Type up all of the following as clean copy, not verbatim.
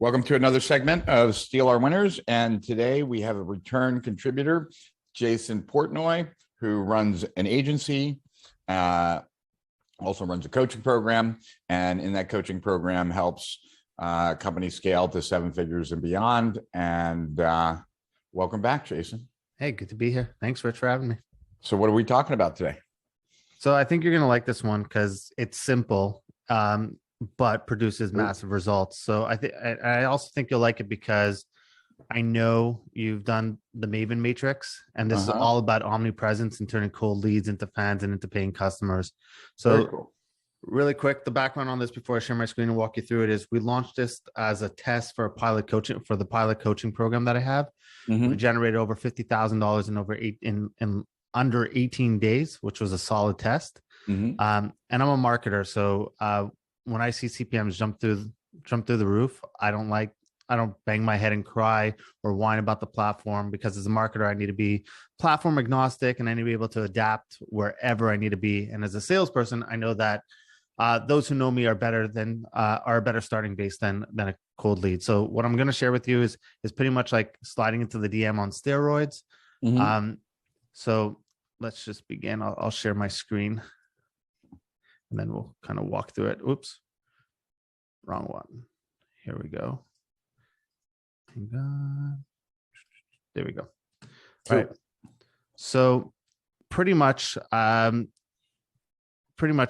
Welcome to another segment of Steal Our Winners. And today we have a return contributor, Jason Portnoy, who runs an agency, also runs a coaching program. And in that coaching program helps companies scale to 7 figures and beyond. And welcome back, Jason. Hey, good to be here. Thanks, Rich, for having me. So what are we talking about today? So I think you're going to like this one because it's simple, but produces massive results. So I also think you'll like it because I know you've done the Maven Matrix, and this is all about omnipresence and turning cold leads into fans and into paying customers. So cool. Really quick, the background on this before I share my screen and walk you through it is we launched this as a test for the pilot coaching program that I have. We generated over $50,000 in under 18 days, which was a solid test. And I'm a marketer. So when I see CPMs jump through the roof, I don't bang my head and cry or whine about the platform, because as a marketer, I need to be platform agnostic and I need to be able to adapt wherever I need to be. And as a salesperson, I know that those who know me are a better starting base than a cold lead. So what I'm going to share with you is pretty much like sliding into the DM on steroids. So let's just begin. I'll share my screen and then we'll kind of walk through it. Oops, wrong one. Here we go. There we go. All right. So pretty much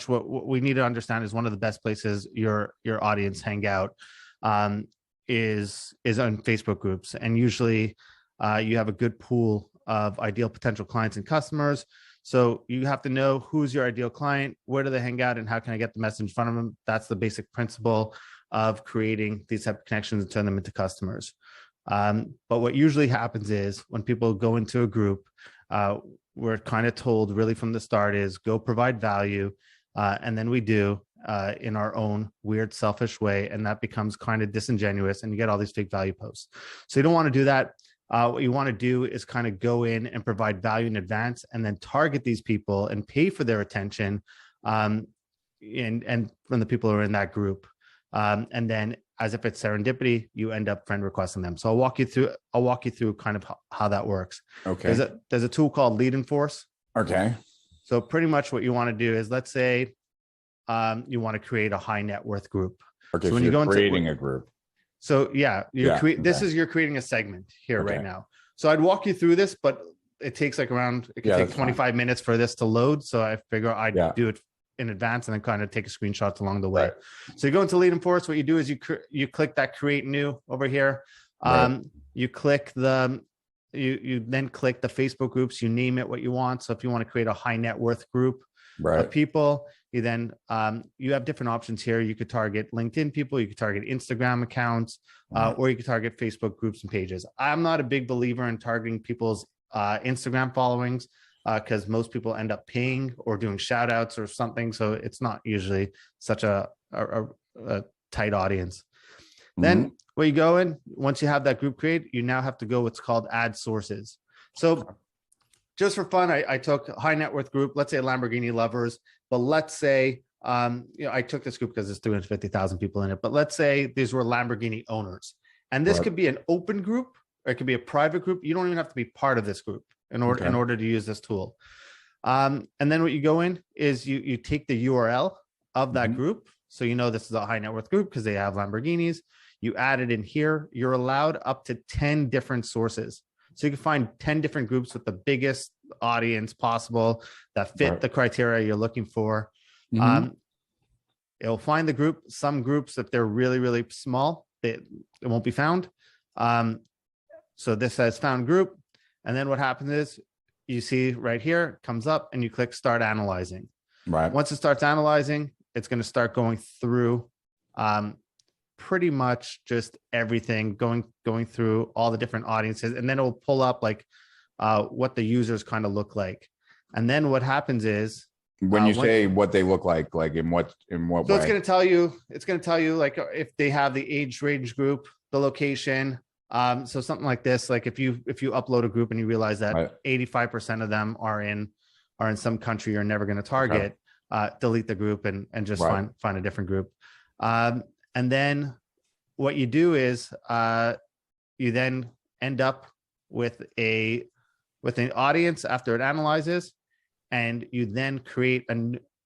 what we need to understand is one of the best places your audience hang out is on Facebook groups. And usually you have a good pool of ideal potential clients and customers. So you have to know who's your ideal client, where do they hang out, and how can I get the message in front of them? That's the basic principle of creating these type of connections and turn them into customers. But what usually happens is when people go into a group, we're kind of told really from the start is go provide value. And then we do in our own weird, selfish way. And that becomes kind of disingenuous and you get all these fake value posts. So you don't want to do that. What you want to do is kind of go in and provide value in advance and then target these people and pay for their attention. And when the people are in that group, and then as if it's serendipity, you end up friend requesting them. So I'll walk you through kind of how that works. Okay. There's a tool called Lead Enforce. Okay. So pretty much what you want to do is, let's say you want to create a high net worth group. Okay. So when you're creating a group. So yeah, you're creating a segment here right now. So I'd walk you through this, but it takes like it could take 25 minutes for this to load. So I figure I'd do it in advance and then kind of take a screenshots along the way. Right. So you go into Lead Enforce. What you do is you click that create new over here. You click you then click the Facebook groups, you name it what you want. So if you want to create a high net worth group of people, you then you have different options here. You could target LinkedIn people, you could target Instagram accounts, or you could target Facebook groups and pages. I'm not a big believer in targeting people's Instagram followings because most people end up paying or doing shout outs or something. So it's not usually such a tight audience. Then where you go in, once you have that group created, you now have to go what's called add sources. So just for fun, I took a high net worth group, let's say Lamborghini lovers, but let's say, I took this group because there's 350,000 people in it, but let's say these were Lamborghini owners. And this could be an open group or it could be a private group. You don't even have to be part of this group in order to use this tool. And then what you go in is you take the URL of that group. So this is a high net worth group because they have Lamborghinis. You add it in here. You're allowed up to 10 different sources. So you can find 10 different groups with the biggest audience possible that fit the criteria you're looking for. It'll find the group. Some groups, if they're really, really small, it won't be found. So this says found group. And then what happens is you see right here, it comes up and you click start analyzing. Right. Once it starts analyzing, it's going to start going through pretty much just everything, going through all the different audiences, and then it will pull up like what the users kind of look like. And then what happens is when you say what they look like in what so way? It's going to tell you like if they have the age range group, the location. So something like this, like if you upload a group and you realize that 85% of them are in some country you're never going to target, delete the group and just find a different group. And then what you do is you then end up with an audience after it analyzes, and you then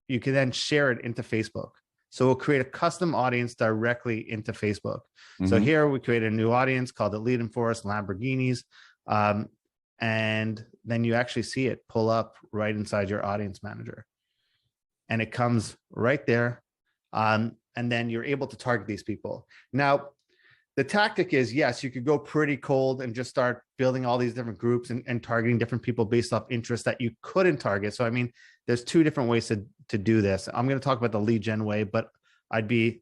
you can then share it into Facebook. So we'll create a custom audience directly into Facebook. So here we created a new audience called the Leading Forest Lamborghinis. And then you actually see it pull up right inside your audience manager. And it comes right there. And then you're able to target these people. Now, the tactic is, yes, you could go pretty cold and just start building all these different groups and targeting different people based off interests that you couldn't target. So, I mean, there's two different ways to do this. I'm going to talk about the lead gen way, but I'd be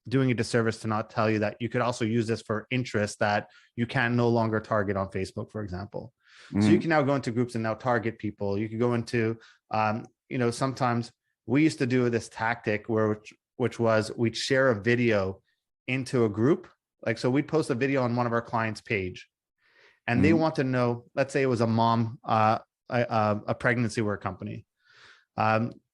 doing a disservice to not tell you that you could also use this for interests that you can no longer target on Facebook, for example. So you can now go into groups and now target people. You could go into, sometimes we used to do this tactic which was we'd share a video into a group. Like, so we'd post a video on one of our clients' page, and they want to know, let's say it was a mom, a pregnancy work company.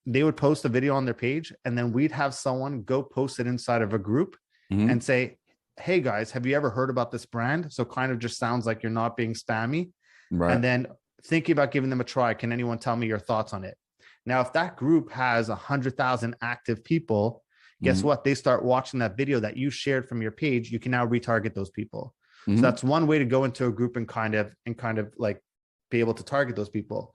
They would post a video on their page, and then we'd have someone go post it inside of a group and say, hey guys, have you ever heard about this brand? So kind of just sounds like you're not being spammy. Right. And then thinking about giving them a try. Can anyone tell me your thoughts on it? Now, if that group has 100,000 active people, guess what? They start watching that video that you shared from your page. You can now retarget those people. So that's one way to go into a group and kind of like be able to target those people.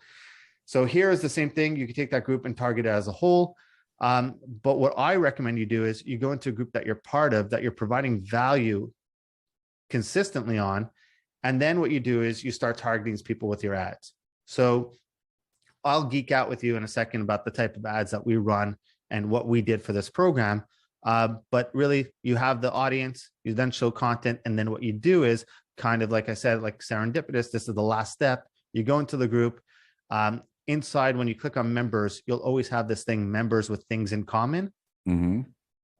So here is the same thing. You can take that group and target it as a whole. But what I recommend you do is you go into a group that you're part of, that you're providing value consistently on. And then what you do is you start targeting these people with your ads. So I'll geek out with you in a second about the type of ads that we run and what we did for this program. But really, you have the audience, you then show content. And then what you do is kind of, like I said, like serendipitous, this is the last step. You go into the group. Inside, when you click on members, you'll always have this thing, members with things in common. And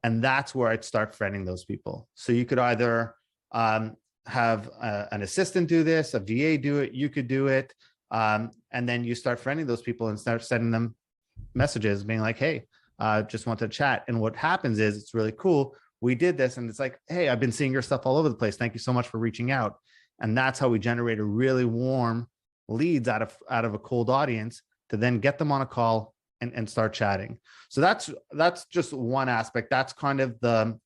that's where I'd start friending those people. So you could either have an assistant do this, a VA do it, you could do it. And then you start friending those people and start sending them messages being like, hey, just want to chat. And what happens is, it's really cool. We did this, and it's like, hey, I've been seeing your stuff all over the place. Thank you so much for reaching out. And that's how we generate a really warm leads out of a cold audience to then get them on a call and start chatting. So that's just one aspect. That's kind of the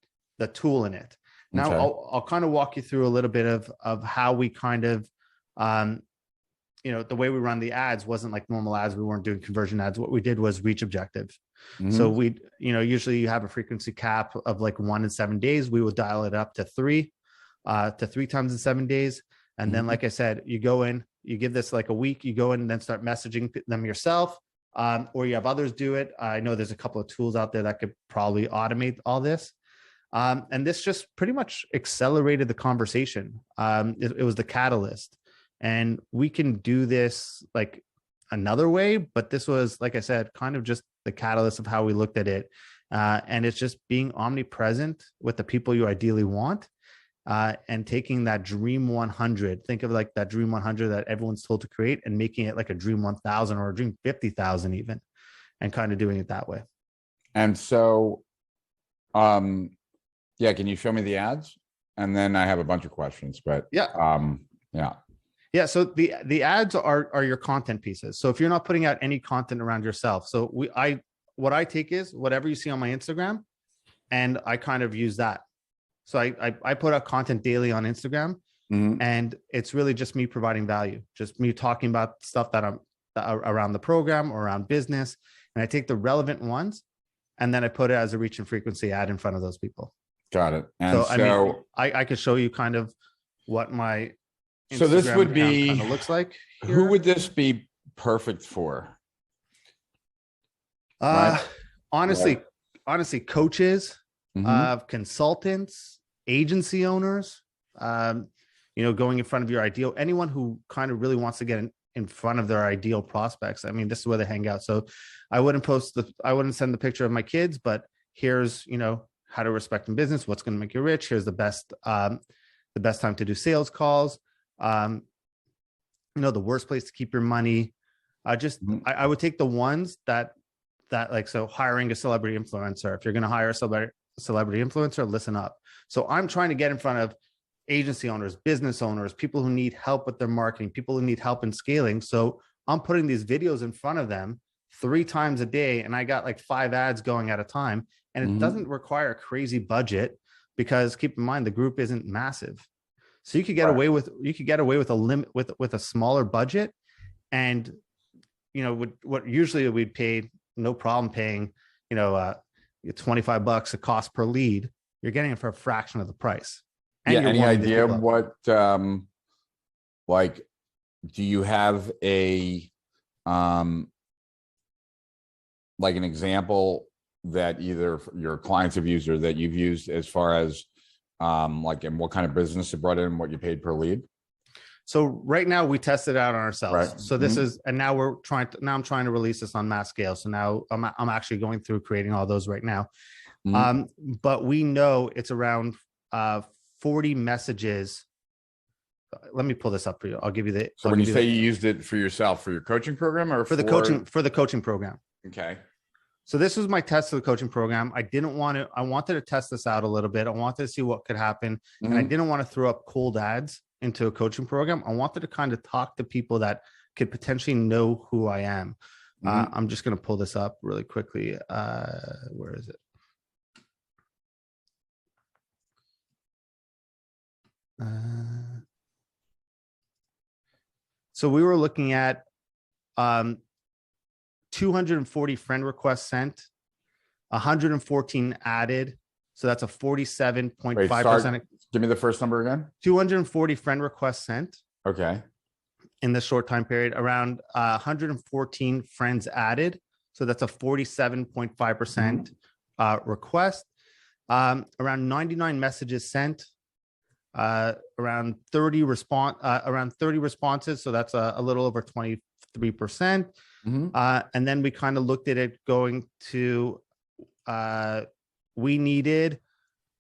tool in it. Now, okay. I'll kind of walk you through a little bit of how we kind of, the way we run the ads wasn't like normal ads. We weren't doing conversion ads. What we did was reach objectives. So we, usually you have a frequency cap of like 1 in 7 days. We would dial it up to 3 times in 7 days. And then, like I said, you go in, you give this like a week, you go in and then start messaging them yourself, or you have others do it. I know there's a couple of tools out there that could probably automate all this. And this just pretty much accelerated the conversation. It was the catalyst. And we can do this like another way, but this was, like I said, kind of just the catalyst of how we looked at it. And it's just being omnipresent with the people you ideally want, and taking that dream 100, think of like that dream 100 that everyone's told to create, and making it like a dream 1000 or a dream 50,000 even, and kind of doing it that way. And so, can you show me the ads? And then I have a bunch of questions, but yeah. So the ads are your content pieces. So if you're not putting out any content around yourself, so what I take is whatever you see on my Instagram, and I kind of use that. So I put out content daily on Instagram, and it's really just me providing value, just me talking about stuff that I'm around the program or around business. And I take the relevant ones, and then I put it as a reach and frequency ad in front of those people. Got it. And I mean, I could show you kind of what my Instagram so this would be kind of looks like here. Who would this be perfect for? Right? Honestly, coaches, consultants, agency owners, going in front of your ideal, anyone who kind of really wants to get in front of their ideal prospects. I mean, this is where they hang out. So I wouldn't send the picture of my kids, but here's, how to respect in business, what's going to make you rich. Here's the best time to do sales calls. The worst place to keep your money. I would take the ones that like, so hiring a celebrity influencer. If you're going to hire a celebrity influencer, listen up. So I'm trying to get in front of agency owners, business owners, people who need help with their marketing, people who need help in scaling. So I'm putting these videos in front of them 3 times a day, and I got like 5 ads going at a time. And it doesn't require a crazy budget, because keep in mind, the group isn't massive. So you could get away with a limit with a smaller budget. And, you know, what usually we'd pay, no problem paying, you know, $25 a cost per lead. You're getting it for a fraction of the price. And yeah. Any idea what, like, do you have a, like an example that either your clients have used or that you've used, as far as like, and what kind of business it brought in, what you paid per lead? So right now we tested it out on ourselves. Right. So this is, and now I'm trying to release this on mass scale. So now I'm actually going through creating all those right now. But we know it's around 40 messages. Let me pull this up for you. I'll give you the. So when you say you used it for yourself, for your coaching program, or for the coaching program? Okay. So this was my test of the coaching program. I wanted to test this out a little bit. I wanted to see what could happen. And I didn't want to throw up cold ads into a coaching program. I wanted to kind of talk to people that could potentially know who I am. I'm just going to pull this up really quickly. Where is it? So we were looking at 240 friend requests sent, 114 added. So that's a 47.5%. Give me the first number again. 240 friend requests sent. Okay. In this short time period, around 114 friends added. So that's a 47.5% request. Around 99 messages sent. Around 30 responses. So that's a little over 23%. And then we kind of looked at it going to, we needed,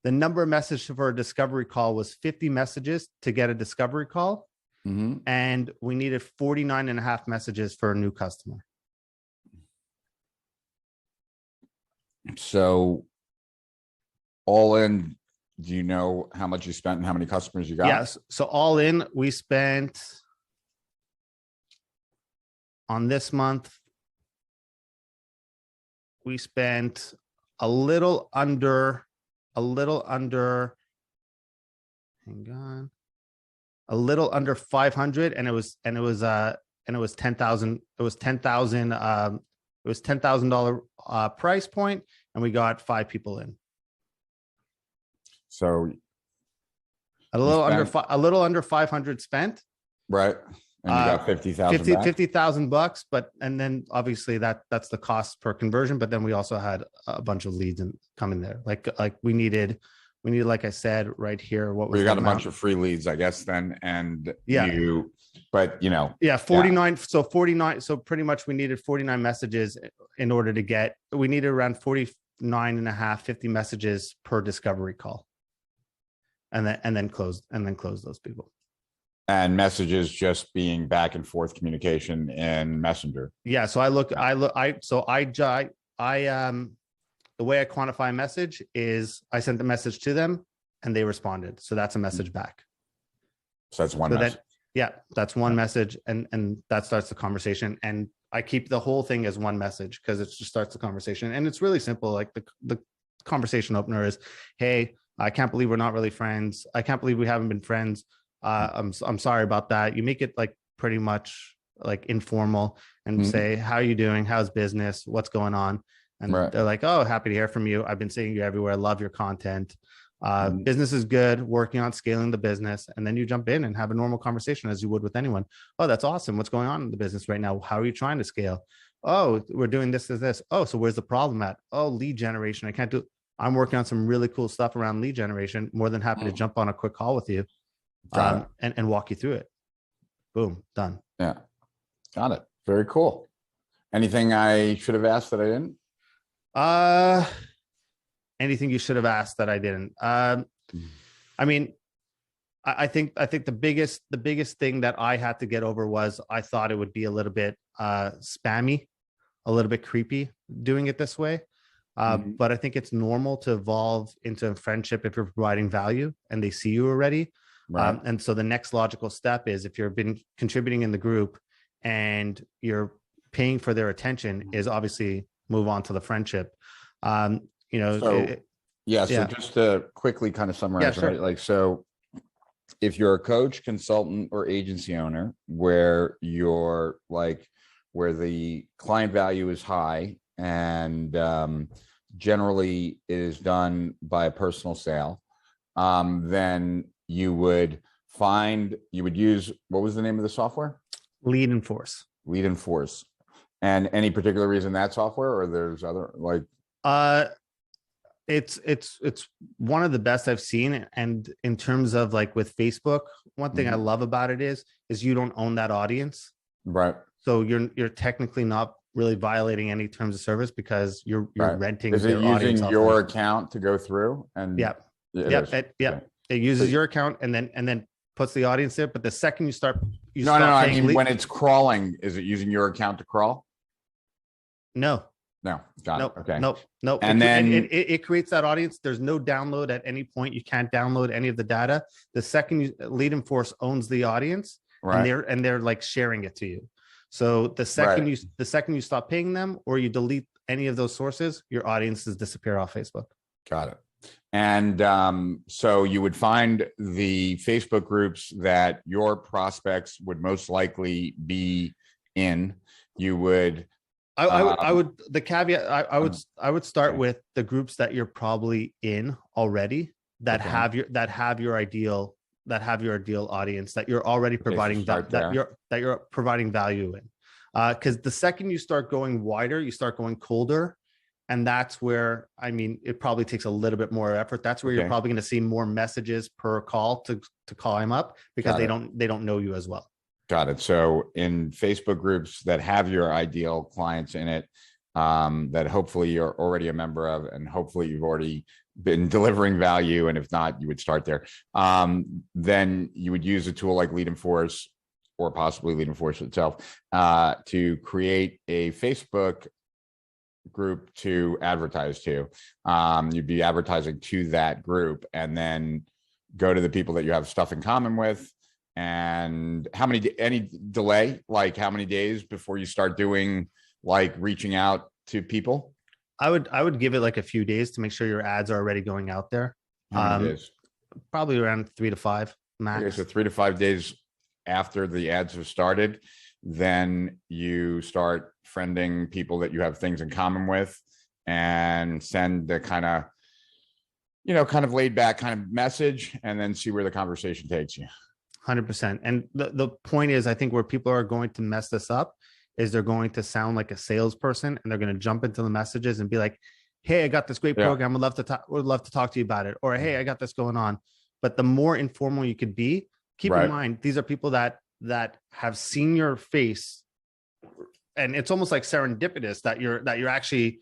the number of messages for a discovery call was 50 messages to get a discovery call. And we needed 49.5 messages for a new customer. So all in, do you know how much you spent and how many customers you got? Yes. So all in, we spent on this month, we spent a little under, hang on, a little under 500, and it was $10,000. It was $10,000 price point, and we got 5 people in. So a little under 500 spent. Right. And you got 50,000 $50,000, but, and then obviously that's the cost per conversion. But then we also had a bunch of leads coming there. Like we needed, like I said, right here, what was you got a bunch of free leads, I guess, then. And but you know, 49. So 49. So pretty much we needed 49 messages in order to get, we needed around 50 messages per discovery call. And then close those people. And messages just being back and forth communication in Messenger. Yeah. So the way I quantify a message is I sent the message to them and they responded. So that's a message back. So that's one message. That's one message. And that starts the conversation. And I keep the whole thing as one message because it just starts the conversation. And it's really simple. Like the conversation opener is, hey, I can't believe we're not really friends. I can't believe we haven't been friends. I'm sorry about that. You make it like pretty much like informal and say, how are you doing? How's business? What's going on? And they're like, oh, happy to hear from you. I've been seeing you everywhere. I love your content. Business is good. Working on scaling the business. And then you jump in and have a normal conversation as you would with anyone. Oh, that's awesome. What's going on in the business right now? How are you trying to scale? Oh, we're doing this. Oh, so where's the problem at? Oh, lead generation. I'm working on some really cool stuff around lead generation. More than happy to jump on a quick call with you and walk you through it. Boom, done. Yeah, got it. Very cool. Anything I should have asked that I didn't? Anything you should have asked that I didn't? I mean, I think the biggest thing that I had to get over was I thought it would be a little bit spammy, a little bit creepy doing it this way. But I think it's normal to evolve into a friendship if you're providing value and they see you already. Right. And so the next logical step is, if you've been contributing in the group and you're paying for their attention, is obviously move on to the friendship. So just to quickly kind of summarize, sure. right? Like, so if you're a coach, consultant, or agency owner, where you're like, where the client value is high and generally it is done by a personal sale, then you would use, what was the name of the software? Lead and Force. Lead and Force. And any particular reason that software, or there's other like? It's one of the best I've seen. And in terms of like with Facebook, one thing I love about it is you don't own that audience. Right. So you're technically not really violating any terms of service, because you're renting. Is it using your account to go through? And it uses your account and then puts the audience there. But the second you start, I mean, when it's crawling, is it using your account to crawl? No. Got it. Okay. No. And then it creates that audience. There's no download at any point. You can't download any of the data. The second Lead and Force owns the audience, right, and they're like sharing it to you. So the second you stop paying them or you delete any of those sources, your audiences disappear off Facebook. Got it. And so you would find the Facebook groups that your prospects would most likely be in. You would. I would the caveat. I would start with the groups that you're probably in already, that have your ideal audience, that you're already providing that you're providing value in. Because the second you start going wider, you start going colder. And that's where, I mean, it probably takes a little bit more effort. That's where you're probably going to see more messages per call to call him up, because they don't know you as well. Got it. So in Facebook groups that have your ideal clients in it, that hopefully you're already a member of, and hopefully you've already been delivering value, and if not, you would start there. Then you would use a tool like Lead and Force, or possibly Lead and Force itself, to create a Facebook group to advertise to. You'd be advertising to that group, and then go to the people that you have stuff in common with. And any delay, like how many days before you start doing, like, reaching out to people? I would give it like a few days to make sure your ads are already going out there. How many days? Probably around 3 to 5 max. Okay, so 3 to 5 days after the ads have started, then you start friending people that you have things in common with, and send the kind of laid back kind of message, and then see where the conversation takes you. 100%. And the point is, I think where people are going to mess this up is they're going to sound like a salesperson, and they're going to jump into the messages and be like, hey, I got this great program. Would love to talk to you about it. Or, hey, I got this going on. But the more informal you could be, keep in mind, these are people that have seen your face, and it's almost like serendipitous that you're actually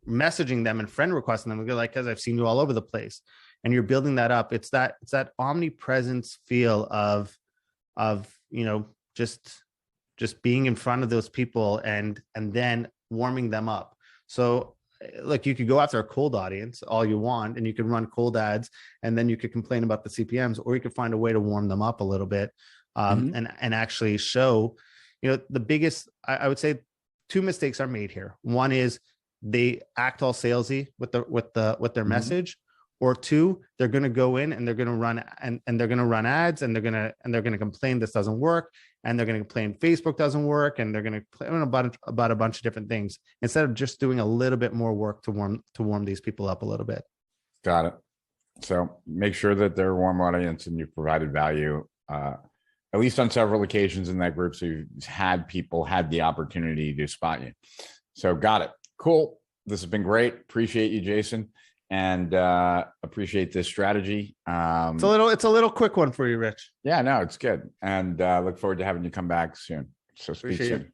messaging them and friend requesting them. They're like, because I've seen you all over the place. And you're building that up. It's that omnipresence feel of just being in front of those people and then warming them up. So, like, you could go after a cold audience all you want, and you can run cold ads, and then you could complain about the CPMs, or you could find a way to warm them up a little bit, and actually show, the biggest, I would say 2 mistakes are made here. One is they act all salesy with their message. Or 2, they're going to go in and they're going to run and they're going to run ads, and they're going to complain this doesn't work, and they're going to complain Facebook doesn't work, and they're going to complain about a bunch of different things, instead of just doing a little bit more work to warm these people up a little bit. Got it. So make sure that they're a warm audience, and you've provided value, at least on several occasions in that group, so you've had people had the opportunity to spot you. So got it. Cool. This has been great. Appreciate you, Jason. And appreciate this strategy. It's a little quick one for you, Rich. Yeah, no, it's good. And look forward to having you come back soon. So speak soon.